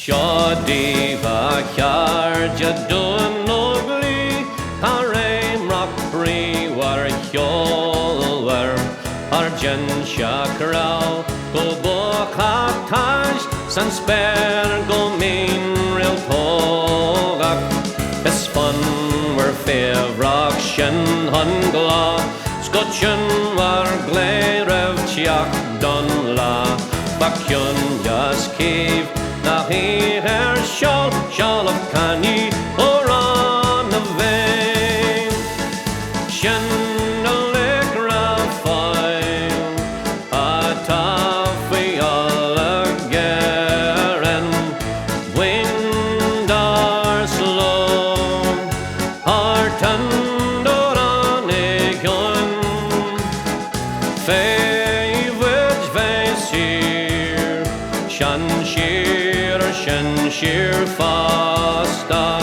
Diva Charja doing nobly, Harem rock free, war Hyolwer, Arjan Shakrao, go Bokatash, Sansper, go mean real Togak, es fun were Favrock, Shen Hungla, Scotchen war Glerev Chiak Dunla, Bakyun Yas Cave. Nach her shall of Kani or on the vein. Shen a lick Raphael, a taffy all again. Wind are slow, heart under on a gun. Favorite face here, Shan sheer fasta